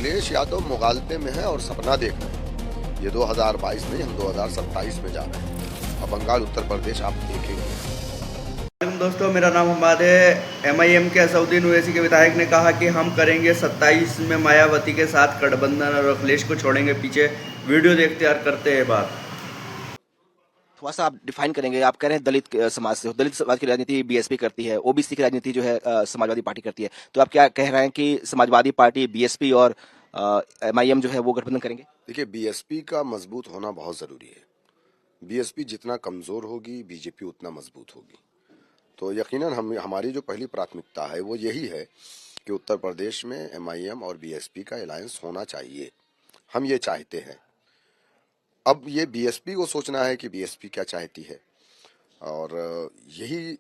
अखिलेश यादव मुगालते में है और सपना देख रहे हैं। ये 2022 नहीं, हम 2027 में जा रहे हैं। अब बंगाल उत्तर प्रदेश आप देखेंगे। वालेकुम दोस्तों, मेरा नाम हमाद है। एमआईएम के असदुद्दीन ओवैसी के विधायक ने कहा कि हम करेंगे 27 में मायावती के साथ गठबंधन और अखिलेश को छोड़ेंगे पीछे। वीडियो देखते और करते हैं बात। थोड़ा सा आप डिफाइन करेंगे। आप कह रहे हैं दलित समाज से हो, दलित समाज की राजनीति बीएसपी करती है, ओबीसी की राजनीति जो है समाजवादी पार्टी करती है, तो आप क्या कह रहे हैं कि समाजवादी पार्टी बीएसपी और एमआईएम जो है वो गठबंधन करेंगे? देखिए, बीएसपी का मजबूत होना बहुत जरूरी है। बीएसपी जितना कमजोर होगी, बीजेपी उतना मजबूत होगी। तो यकीनन हमारी जो पहली प्राथमिकता है वो यही है कि उत्तर प्रदेश में एमआईएम और बीएसपी का अलायंस होना चाहिए। हम ये चाहते हैं। अब ये बीएसपी को सोचना है कि बीएसपी क्या चाहती है, और यही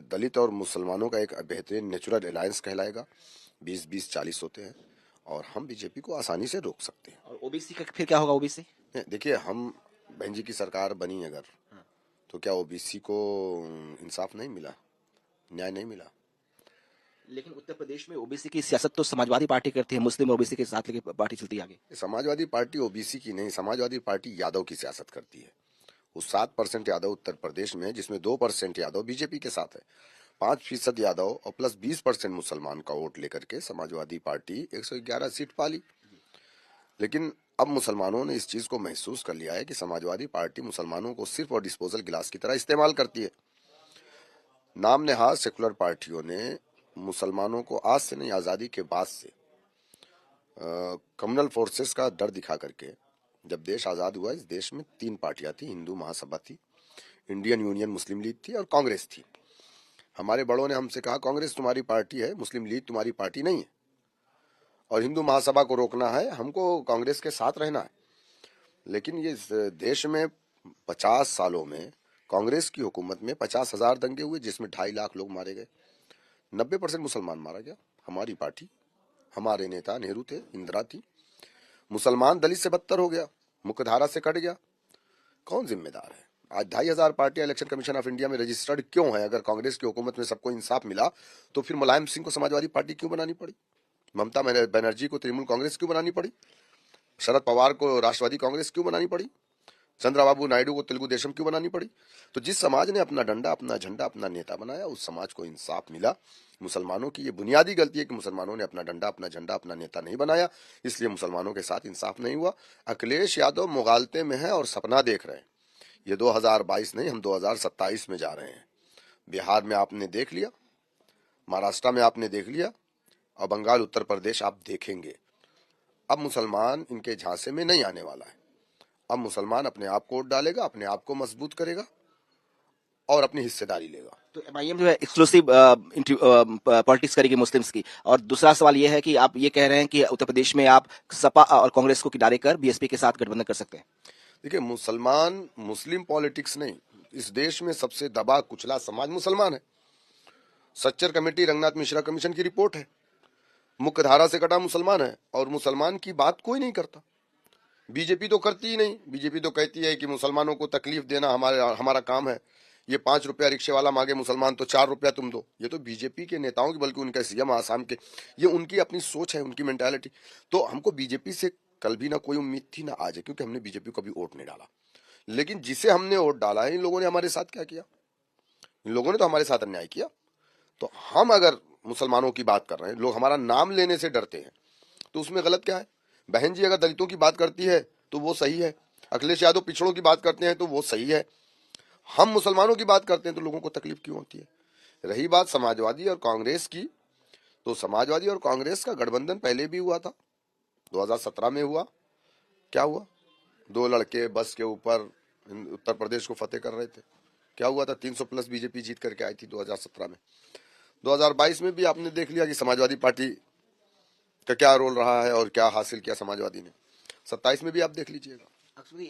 दलित और मुसलमानों का एक बेहतरीन नेचुरल अलायंस कहलाएगा। 20-20 40 होते हैं और हम बीजेपी को आसानी से रोक सकते हैं। और ओबीसी का फिर क्या होगा? ओबीसी देखिए, हम बहन जी की सरकार बनी अगर, तो क्या ओबीसी को इंसाफ नहीं मिला, न्याय नहीं मिला? लेकिन उत्तर प्रदेश में ओबीसी की सियासत तो समाजवादी पार्टी करती है, मुस्लिम और ओबीसी के साथ लेके पार्टी चलती है आगे। समाजवादी पार्टी ओबीसी की नहीं, समाजवादी पार्टी यादव की सियासत करती है। वो 7% यादव उत्तर प्रदेश में है, जिसमें 2% यादव बीजेपी के साथ है। 5% यादव और प्लस 20% मुसलमान का वोट लेकर के समाजवादी पार्टी 111 सीट पाली। लेकिन अब मुसलमानों ने इस चीज को महसूस कर लिया है कि समाजवादी पार्टी मुसलमानों को सिर्फ और डिस्पोजल गिलास की तरह इस्तेमाल करती है। नाम नेहाद सेकुलर पार्टियों ने मुसलमानों को आज से नहीं, आजादी के बाद से कम्युनल फोर्सेस का डर दिखा करके, जब देश आजाद हुआ इस देश में 3 पार्टियां थी। हिंदू महासभा थी, इंडियन यूनियन मुस्लिम लीग थी और कांग्रेस थी। हमारे बड़ों ने हमसे कहा कांग्रेस तुम्हारी पार्टी है, मुस्लिम लीग तुम्हारी पार्टी नहीं है, और हिंदू महासभा को रोकना है, हमको कांग्रेस के साथ रहना है। लेकिन ये देश में 50 सालों में कांग्रेस की हुकूमत में 50,000 दंगे हुए, जिसमें 2.5 लाख लोग मारे गए, 90% मुसलमान मारा गया। हमारी पार्टी, हमारे नेता नेहरू थे, इंदिरा थी। मुसलमान दलित से बदतर हो गया, मुख्यधारा से कट गया। कौन जिम्मेदार है? आज 2,500 पार्टियां इलेक्शन कमीशन ऑफ इंडिया में रजिस्टर्ड क्यों है? अगर कांग्रेस की हुकूमत में सबको इंसाफ मिला तो फिर मुलायम सिंह को समाजवादी पार्टी क्यों बनानी पड़ी? ममता बनर्जी को तृणमूल कांग्रेस क्यों बनानी पड़ी? शरद पवार को राष्ट्रवादी कांग्रेस क्यों बनानी पड़ी? चंद्रबाबू नायडू को तेलुगु देशम क्यों बनानी पड़ी? तो जिस समाज ने अपना डंडा, अपना झंडा, अपना नेता बनाया, उस समाज को इंसाफ मिला। मुसलमानों की ये बुनियादी गलती है कि मुसलमानों ने अपना डंडा, अपना झंडा, अपना नेता नहीं बनाया, इसलिए मुसलमानों के साथ इंसाफ नहीं हुआ। अखिलेश यादव मुगालते में है और सपना देख रहे हैं। ये 2022 नहीं, हम 2027 में जा रहे हैं। बिहार में आपने देख लिया, महाराष्ट्र में आपने देख लिया, और बंगाल उत्तर प्रदेश आप देखेंगे। अब मुसलमान इनके झांसे में नहीं आने वाला है। अब मुसलमान अपने आप को वोट डालेगा, अपने आप को मजबूत करेगा और अपनी हिस्सेदारी लेगा। तो एमआईएम जो है एक्सक्लूसिव पॉलिटिक्स करेगी मुस्लिम्स की। और दूसरा सवाल ये है कि आप ये कह रहे हैं कि उत्तर प्रदेश में आप सपा और कांग्रेस को किनारे कर बीएसपी के साथ गठबंधन कर सकते हैं। देखिए, मुसलमान मुस्लिम पॉलिटिक्स नहीं, इस देश में सबसे दबा कुचला समाज मुसलमान है। सच्चर कमेटी, रंगनाथ मिश्रा कमीशन की रिपोर्ट है, मुख्य धारा से कटा मुसलमान है, और मुसलमान की बात कोई नहीं करता। बीजेपी तो करती ही नहीं। बीजेपी तो कहती है कि मुसलमानों को तकलीफ देना हमारा काम है। ये 5 रुपया रिक्शे वाला मांगे मुसलमान तो 4 रुपया तुम दो। ये तो बीजेपी के नेताओं की, बल्कि उनका सीएम आसाम के, ये उनकी अपनी सोच है, उनकी मेंटालिटी। तो हमको बीजेपी से कल भी ना कोई उम्मीद थी ना आज है, क्योंकि हमने बीजेपी को कभी वोट नहीं डाला। लेकिन जिसे हमने वोट डाला है, इन लोगों ने हमारे साथ क्या किया? इन लोगों ने तो हमारे साथ अन्याय किया। तो हम अगर मुसलमानों की बात कर रहे हैं, लोग हमारा नाम लेने से डरते हैं, तो उसमें गलत क्या है? बहन जी अगर दलितों की बात करती है तो वो सही है, अखिलेश यादव पिछड़ों की बात करते हैं तो वो सही है, हम मुसलमानों की बात करते हैं तो लोगों को तकलीफ क्यों होती है? रही बात समाजवादी और कांग्रेस की, तो समाजवादी और कांग्रेस का गठबंधन पहले भी हुआ था, 2017 में हुआ। क्या हुआ? 2 लड़के बस के ऊपर उत्तर प्रदेश को फतेह कर रहे थे। क्या हुआ था? 300 प्लस बीजेपी जीत करके आई थी 2017 में। 2022 में भी आपने देख लिया कि समाजवादी पार्टी का क्या रोल रहा है और क्या हासिल किया समाजवादी ने। 27 में भी आप देख लीजिएगा।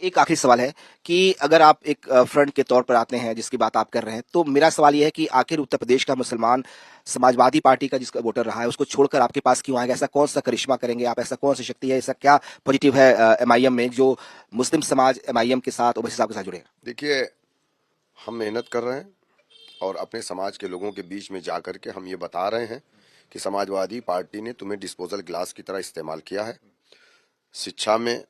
एक आखिरी सवाल है कि अगर आप एक फ्रंट के तौर पर आते हैं जिसकी बात आप कर रहे हैं, तो मेरा सवाल यह है कि आखिर उत्तर प्रदेश का मुसलमान समाजवादी पार्टी का जिसका वोटर रहा है उसको छोड़कर आपके पास क्यों आएगा? ऐसा कौन सा करिश्मा करेंगे आप? ऐसा कौन सी शक्ति है, ऐसा क्या पॉजिटिव है एमआईएम में जो मुस्लिम समाज एमआईएम के साथ ओवैसी साहब के साथ जुड़ेगा? देखिए, हम मेहनत कर रहे हैं और अपने समाज के लोगों के बीच में जा करके हम ये बता रहे हैं कि समाजवादी पार्टी ने तुम्हें डिस्पोजल ग्लास की तरह इस्तेमाल किया है। शिक्षा में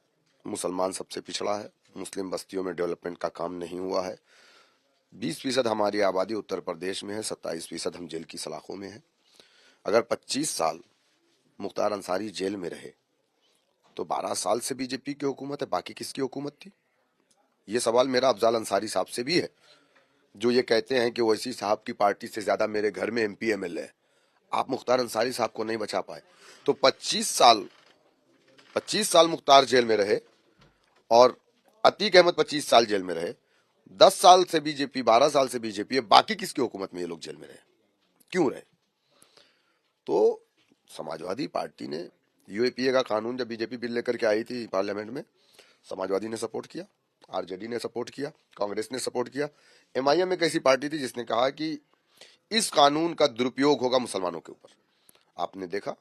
मुसलमान सबसे पिछड़ा है, मुस्लिम बस्तियों में डेवलपमेंट का काम नहीं हुआ है। 20% हमारी आबादी उत्तर प्रदेश में है, 27% हम जेल की सलाखों में हैं। अगर 25 साल मुख्तार अंसारी जेल में रहे तो 12 साल से बीजेपी की हुकूमत है, बाकी किसकी हुकूमत थी? ये सवाल मेरा अफजाल अंसारी साहब से भी है, जो ये कहते हैं कि ओवैसी साहब की पार्टी से ज्यादा मेरे घर में एमपी एमएलए है। आप मुख्तार अंसारी साहब को नहीं बचा पाए तो 25 साल मुख्तार जेल में रहे और अतीक अहमद 25 साल जेल में रहे। 10 साल से बीजेपी, 12 साल से बीजेपी है, बाकी किसकी हुकूमत में ये लोग जेल में रहे? क्यों रहे? तो समाजवादी पार्टी ने यूएपीए का कानून जब बीजेपी बिल लेकर के आई थी पार्लियामेंट में, समाजवादी ने सपोर्ट किया, आरजेडी ने सपोर्ट किया, कांग्रेस ने सपोर्ट किया। एमआईएम एक ऐसी पार्टी थी जिसने कहा कि इस कानून का दुरुपयोग होगा मुसलमानों के ऊपर। आपने देखा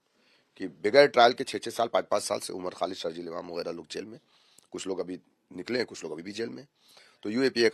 कि बगैर ट्रायल के 6-6 साल, 5-5 साल से उमर खालिद, शर्जील इमाम वगैरह लोग जेल में, कुछ लोग अभी निकले हैं, कुछ लोग अभी भी जेल में। तो यूएपीए